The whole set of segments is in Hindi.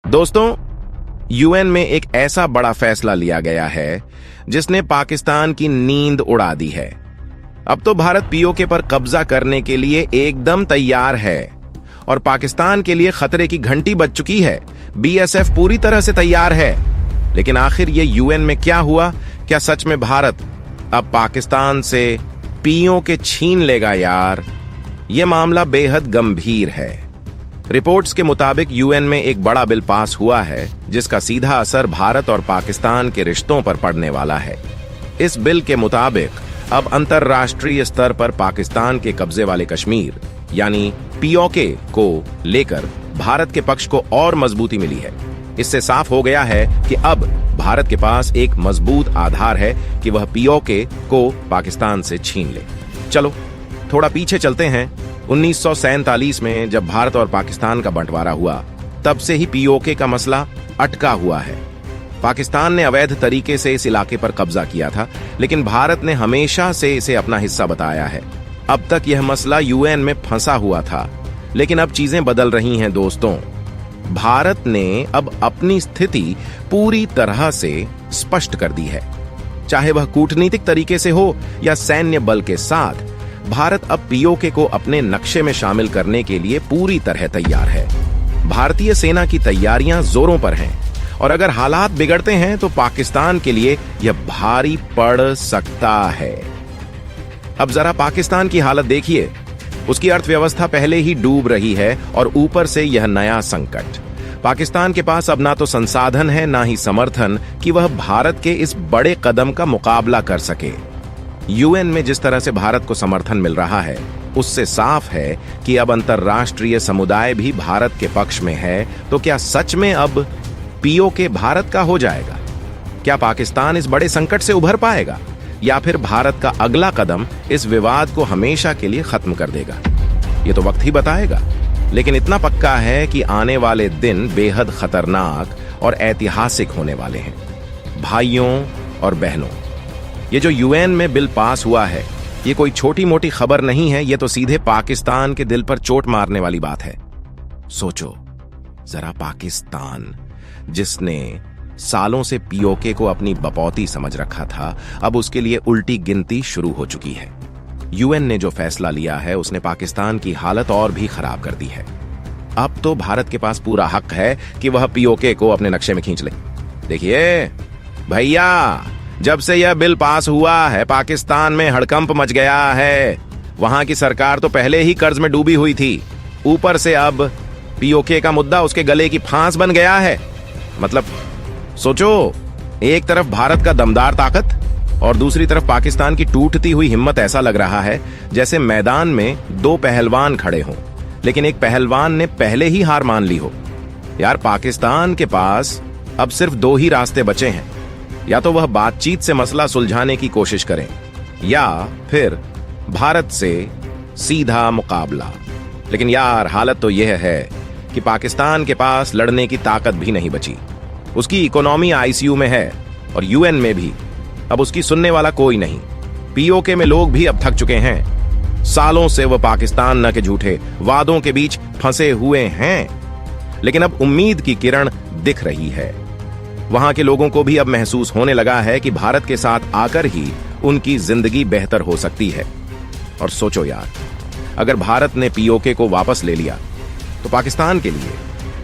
दोस्तों, यूएन में एक ऐसा बड़ा फैसला लिया गया है जिसने पाकिस्तान की नींद उड़ा दी है। अब तो भारत पीओके पर कब्जा करने के लिए एकदम तैयार है और पाकिस्तान के लिए खतरे की घंटी बज चुकी है। बीएसएफ पूरी तरह से तैयार है। लेकिन आखिर ये यूएन में क्या हुआ? क्या सच में भारत अब पाकिस्तान से पीओके छीन लेगा? यार, यह मामला बेहद गंभीर है। रिपोर्ट्स के मुताबिक यूएन में एक बड़ा बिल पास हुआ है जिसका सीधा असर भारत और पाकिस्तान के रिश्तों पर पड़ने वाला है। इस बिल के मुताबिक अब अंतर्राष्ट्रीय स्तर पर पाकिस्तान के कब्जे वाले कश्मीर यानी पीओके को लेकर भारत के पक्ष को और मजबूती मिली है। इससे साफ हो गया है कि अब भारत के पास एक मजबूत आधार है कि वह पीओके को पाकिस्तान से छीन ले। चलो थोड़ा पीछे चलते हैं। 1947 में जब भारत और पाकिस्तान का बंटवारा हुआ, तब से ही पीओके का मसला अटका हुआ है। पाकिस्तान ने अवैध तरीके से इस इलाके पर कब्जा किया था, लेकिन भारत ने हमेशा से इसे अपना हिस्सा बताया है। अब तक यह मसला यूएन में फंसा हुआ था, लेकिन अब चीजें बदल रही हैं दोस्तों। भारत ने अब अपनी स्थिति पूरी तरह से स्पष्ट कर दी है। चाहे वह कूटनीतिक तरीके से हो या सैन्य बल के साथ, भारत अब पीओके को अपने नक्शे में शामिल करने के लिए पूरी तरह तैयार है। भारतीय सेना की तैयारियां जोरों पर हैं और अगर हालात बिगड़ते हैं तो पाकिस्तान के लिए यह भारी पड़ सकता है। अब जरा पाकिस्तान की हालत देखिए। उसकी अर्थव्यवस्था पहले ही डूब रही है और ऊपर से यह नया संकट। पाकिस्तान के पास अब ना तो संसाधन है ना ही समर्थन कि वह भारत के इस बड़े कदम का मुकाबला कर सके। यूएन में जिस तरह से भारत को समर्थन मिल रहा है, उससे साफ है कि अब अंतर्राष्ट्रीय समुदाय भी भारत के पक्ष में है। तो क्या सच में अब पीओके भारत का हो जाएगा? क्या पाकिस्तान इस बड़े संकट से उभर पाएगा या फिर भारत का अगला कदम इस विवाद को हमेशा के लिए खत्म कर देगा? ये तो वक्त ही बताएगा। लेकिन इतना पक्का है कि आने वाले दिन बेहद खतरनाक और ऐतिहासिक होने वाले हैं। भाइयों और बहनों, ये जो यूएन में बिल पास हुआ है, ये कोई छोटी मोटी खबर नहीं है। ये तो सीधे पाकिस्तान के दिल पर चोट मारने वाली बात है। सोचो जरा, पाकिस्तान जिसने सालों से पीओके को अपनी बपौती समझ रखा था, अब उसके लिए उल्टी गिनती शुरू हो चुकी है। यूएन ने जो फैसला लिया है, उसने पाकिस्तान की हालत और भी खराब कर दी है। अब तो भारत के पास पूरा हक है कि वह पीओके को अपने नक्शे में खींच ले। देखिए भैया, जब से यह बिल पास हुआ है, पाकिस्तान में हड़कंप मच गया है। वहां की सरकार तो पहले ही कर्ज में डूबी हुई थी, ऊपर से अब पीओके का मुद्दा उसके गले की फांस बन गया है। मतलब सोचो, एक तरफ भारत का दमदार ताकत और दूसरी तरफ पाकिस्तान की टूटती हुई हिम्मत। ऐसा लग रहा है जैसे मैदान में दो पहलवान खड़े हों, लेकिन एक पहलवान ने पहले ही हार मान ली हो। यार, पाकिस्तान के पास अब सिर्फ दो ही रास्ते बचे हैं। या तो वह बातचीत से मसला सुलझाने की कोशिश करें या फिर भारत से सीधा मुकाबला। लेकिन यार, हालत तो यह है कि पाकिस्तान के पास लड़ने की ताकत भी नहीं बची। उसकी इकोनॉमी आईसीयू में है और यूएन में भी अब उसकी सुनने वाला कोई नहीं। पीओके में लोग भी अब थक चुके हैं। सालों से वह पाकिस्तान न के झूठे वादों के बीच फंसे हुए हैं, लेकिन अब उम्मीद की किरण दिख रही है। वहां के लोगों को भी अब महसूस होने लगा है कि भारत के साथ आकर ही उनकी जिंदगी बेहतर हो सकती है। और सोचो यार, अगर भारत ने पीओके को वापस ले लिया तो पाकिस्तान के लिए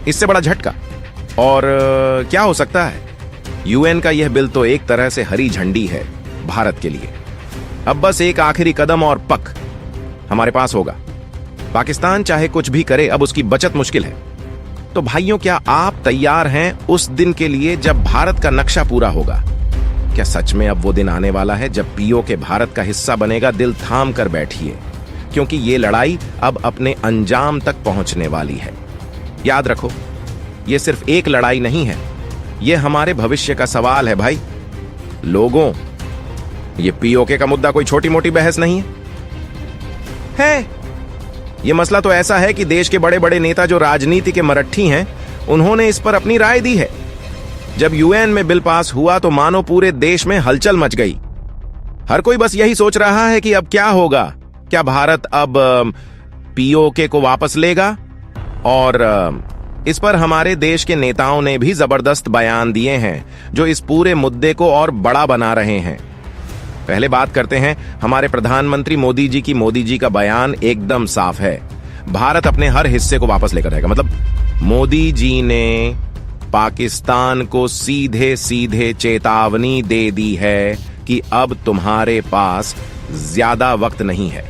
इससे बड़ा झटका और क्या हो सकता है। यूएन का यह बिल तो एक तरह से हरी झंडी है भारत के लिए। अब बस एक आखिरी कदम और पक हमारे पास होगा। पाकिस्तान चाहे कुछ भी करे, अब उसकी बचत मुश्किल है। तो भाइयों, क्या आप तैयार हैं उस दिन के लिए जब भारत का नक्शा पूरा होगा? क्या सच में अब वो दिन आने वाला है जब पीओके भारत का हिस्सा बनेगा? दिल थाम कर बैठिए, क्योंकि ये लड़ाई अब अपने अंजाम तक पहुंचने वाली है। याद रखो, ये सिर्फ एक लड़ाई नहीं है, ये हमारे भविष्य का सवाल है भाई। लोगों, ये पीओके का मुद्दा कोई छोटी मोटी बहस नहीं है। ये मसला तो ऐसा है कि देश के बड़े बड़े नेता जो राजनीति के मरट्ठी हैं, उन्होंने इस पर अपनी राय दी है। जब यूएन में बिल पास हुआ तो मानो पूरे देश में हलचल मच गई। हर कोई बस यही सोच रहा है कि अब क्या होगा। क्या भारत अब पीओके को वापस लेगा और इस पर हमारे देश के नेताओं ने भी जबरदस्त बयान दिए हैं जो इस पूरे मुद्दे को और बड़ा बना रहे हैं। पहले बात करते हैं हमारे प्रधानमंत्री मोदी जी की। मोदी जी का बयान एकदम साफ है, भारत अपने हर हिस्से को वापस लेकर रहेगा। मतलब मोदी जी ने पाकिस्तान को सीधे सीधे चेतावनी दे दी है कि अब तुम्हारे पास ज्यादा वक्त नहीं है।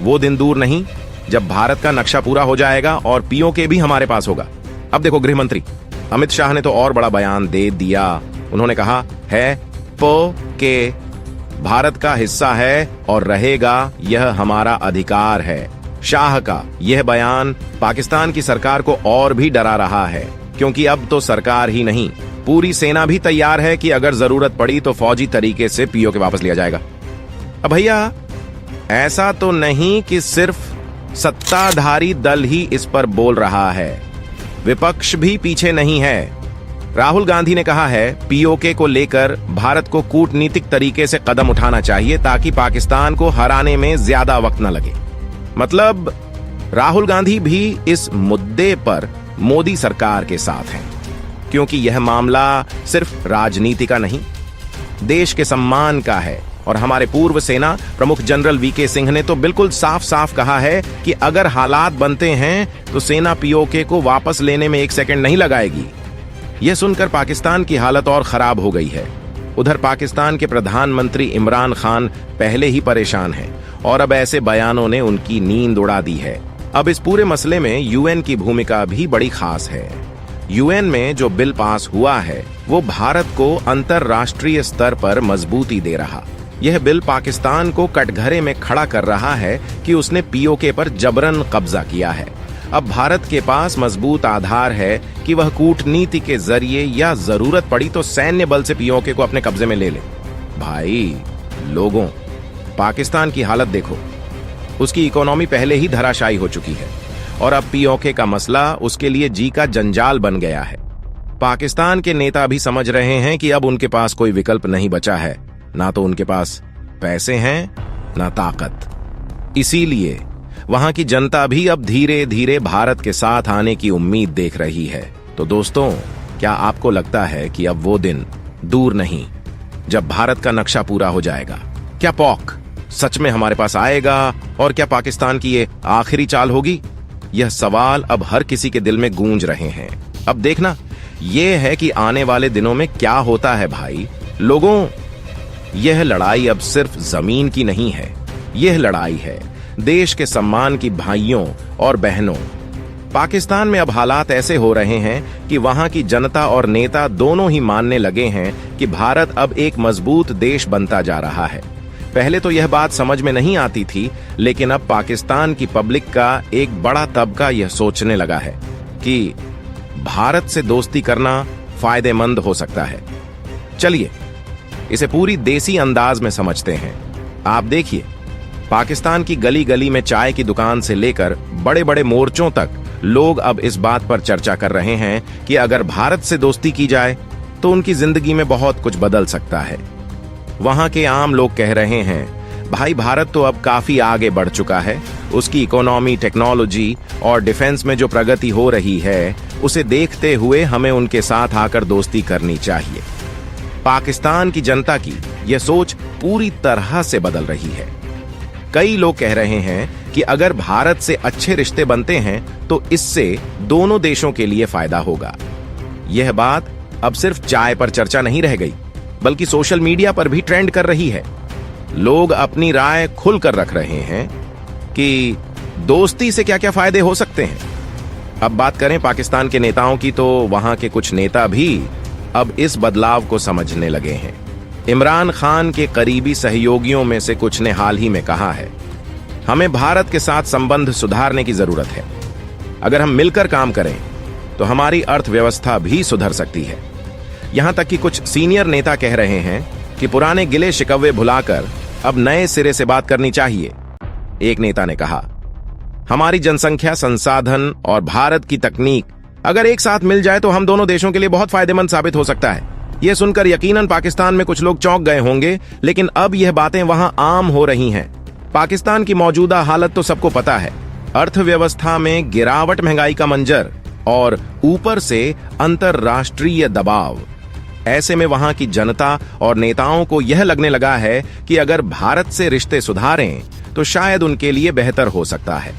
वो दिन दूर नहीं जब भारत का नक्शा पूरा हो जाएगा और पीओके भी हमारे पास होगा। अब देखो, गृह मंत्री अमित शाह ने तो और बड़ा बयान दे दिया। उन्होंने कहा है के भारत का हिस्सा है और रहेगा, यह हमारा अधिकार है। शाह का यह बयान पाकिस्तान की सरकार को और भी डरा रहा है, क्योंकि अब तो सरकार ही नहीं, पूरी सेना भी तैयार है कि अगर जरूरत पड़ी तो फौजी तरीके से पीओके वापस लिया जाएगा। अब भैया, ऐसा तो नहीं कि सिर्फ सत्ताधारी दल ही इस पर बोल रहा है, विपक्ष भी पीछे नहीं है। राहुल गांधी ने कहा है पीओके को लेकर भारत को कूटनीतिक तरीके से कदम उठाना चाहिए ताकि पाकिस्तान को हराने में ज्यादा वक्त न लगे। मतलब राहुल गांधी भी इस मुद्दे पर मोदी सरकार के साथ हैं, क्योंकि यह मामला सिर्फ राजनीति का नहीं, देश के सम्मान का है। और हमारे पूर्व सेना प्रमुख जनरल वीके सिंह ने तो बिल्कुल साफ साफ कहा है कि अगर हालात बनते हैं तो सेना पीओके को वापस लेने में 1 सेकंड नहीं लगाएगी। यह सुनकर पाकिस्तान की हालत और खराब हो गई है। उधर पाकिस्तान के प्रधानमंत्री इमरान खान पहले ही परेशान हैं और अब ऐसे बयानों ने उनकी नींद उड़ा दी है। अब इस पूरे मसले में यूएन की भूमिका भी बड़ी खास है। यूएन में जो बिल पास हुआ है वो भारत को अंतरराष्ट्रीय स्तर पर मजबूती दे रहा। यह बिल पाकिस्तान को कटघरे में खड़ा कर रहा है कि उसने पीओके पर जबरन कब्जा किया है। अब भारत के पास मजबूत आधार है कि वह कूटनीति के जरिए या जरूरत पड़ी तो सैन्य बल से पीओके को अपने कब्जे में ले ले। भाई लोगों, पाकिस्तान की हालत देखो, उसकी इकोनॉमी पहले ही धराशायी हो चुकी है और अब पीओके का मसला उसके लिए जी का जंजाल बन गया है। पाकिस्तान के नेता भी समझ रहे हैं कि अब उनके पास कोई विकल्प नहीं बचा है, ना तो उनके पास पैसे हैं ना ताकत। इसीलिए वहां की जनता भी अब धीरे धीरे भारत के साथ आने की उम्मीद देख रही है। तो दोस्तों, क्या आपको लगता है कि अब वो दिन दूर नहीं जब भारत का नक्शा पूरा हो जाएगा? क्या पॉक सच में हमारे पास आएगा और क्या पाकिस्तान की ये आखिरी चाल होगी? यह सवाल अब हर किसी के दिल में गूंज रहे हैं। अब देखना यह है कि आने वाले दिनों में क्या होता है। भाई लोगों, यह लड़ाई अब सिर्फ जमीन की नहीं है, यह लड़ाई है देश के सम्मान की। भाइयों और बहनों, पाकिस्तान में अब हालात ऐसे हो रहे हैं कि वहां की जनता और नेता दोनों ही मानने लगे हैं कि भारत अब एक मजबूत देश बनता जा रहा है। पहले तो यह बात समझ में नहीं आती थी, लेकिन अब पाकिस्तान की पब्लिक का एक बड़ा तबका यह सोचने लगा है कि भारत से दोस्ती करना फायदेमंद हो सकता है। चलिए इसे पूरी देसी अंदाज में समझते हैं। आप देखिए, पाकिस्तान की गली गली में चाय की दुकान से लेकर बड़े बड़े मोर्चों तक लोग अब इस बात पर चर्चा कर रहे हैं कि अगर भारत से दोस्ती की जाए तो उनकी जिंदगी में बहुत कुछ बदल सकता है। वहां के आम लोग कह रहे हैं भाई भारत तो अब काफी आगे बढ़ चुका है, उसकी इकोनॉमी, टेक्नोलॉजी और डिफेंस में जो प्रगति हो रही है उसे देखते हुए हमें उनके साथ आकर दोस्ती करनी चाहिए। पाकिस्तान की जनता की यह सोच पूरी तरह से बदल रही है। कई लोग कह रहे हैं कि अगर भारत से अच्छे रिश्ते बनते हैं तो इससे दोनों देशों के लिए फायदा होगा। यह बात अब सिर्फ चाय पर चर्चा नहीं रह गई, बल्कि सोशल मीडिया पर भी ट्रेंड कर रही है। लोग अपनी राय खुलकर रख रहे हैं कि दोस्ती से क्या क्या फायदे हो सकते हैं। अब बात करें पाकिस्तान के नेताओं की, तो वहां के कुछ नेता भी अब इस बदलाव को समझने लगे हैं। इमरान खान के करीबी सहयोगियों में से कुछ ने हाल ही में कहा है, हमें भारत के साथ संबंध सुधारने की जरूरत है। अगर हम मिलकर काम करें तो हमारी अर्थव्यवस्था भी सुधर सकती है। यहां तक कि कुछ सीनियर नेता कह रहे हैं कि पुराने गिले शिकवे भुलाकर अब नए सिरे से बात करनी चाहिए। एक नेता ने कहा, हमारी जनसंख्या, संसाधन और भारत की तकनीक अगर एक साथ मिल जाए तो हम दोनों देशों के लिए बहुत फायदेमंद साबित हो सकता है। यह सुनकर यकीनन पाकिस्तान में कुछ लोग चौंक गए होंगे, लेकिन अब यह बातें वहां आम हो रही हैं। पाकिस्तान की मौजूदा हालत तो सबको पता है, अर्थव्यवस्था में गिरावट, महंगाई का मंजर और ऊपर से अंतरराष्ट्रीय दबाव। ऐसे में वहां की जनता और नेताओं को यह लगने लगा है कि अगर भारत से रिश्ते सुधारें तो शायद उनके लिए बेहतर हो सकता है।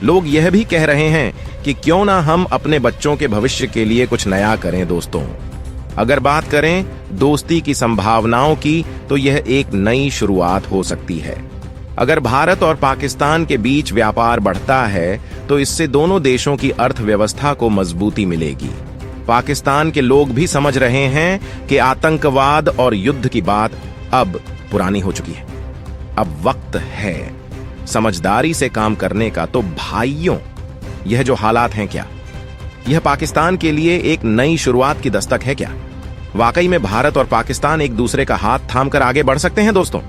लोग यह भी कह रहे हैं कि क्यों ना हम अपने बच्चों के भविष्य के लिए कुछ नया करें। दोस्तों, अगर बात करें दोस्ती की संभावनाओं की, तो यह एक नई शुरुआत हो सकती है। अगर भारत और पाकिस्तान के बीच व्यापार बढ़ता है तो इससे दोनों देशों की अर्थव्यवस्था को मजबूती मिलेगी। पाकिस्तान के लोग भी समझ रहे हैं कि आतंकवाद और युद्ध की बात अब पुरानी हो चुकी है। अब वक्त है समझदारी से काम करने का। तो भाइयों, यह जो हालात हैं, क्या यह पाकिस्तान के लिए एक नई शुरुआत की दस्तक है? क्या वाकई में भारत और पाकिस्तान एक दूसरे का हाथ थामकर आगे बढ़ सकते हैं? दोस्तों,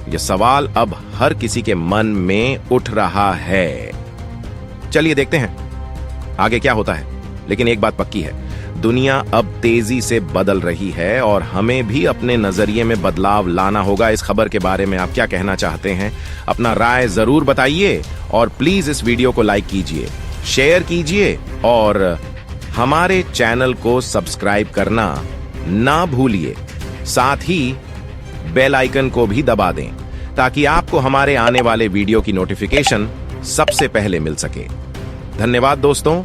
यह सवाल अब हर किसी के मन में उठ रहा है। चलिए देखते हैं आगे क्या होता है। लेकिन एक बात पक्की है, दुनिया अब तेजी से बदल रही है और हमें भी अपने नजरिए में बदलाव लाना होगा। इस खबर के बारे में आप क्या कहना चाहते हैं? अपना राय जरूर बताइए और प्लीज इस वीडियो को लाइक कीजिए, शेयर कीजिए और हमारे चैनल को सब्सक्राइब करना ना भूलिए। साथ ही बेल आइकन को भी दबा दें ताकि आपको हमारे आने वाले वीडियो की नोटिफिकेशन सबसे पहले मिल सके। धन्यवाद दोस्तों।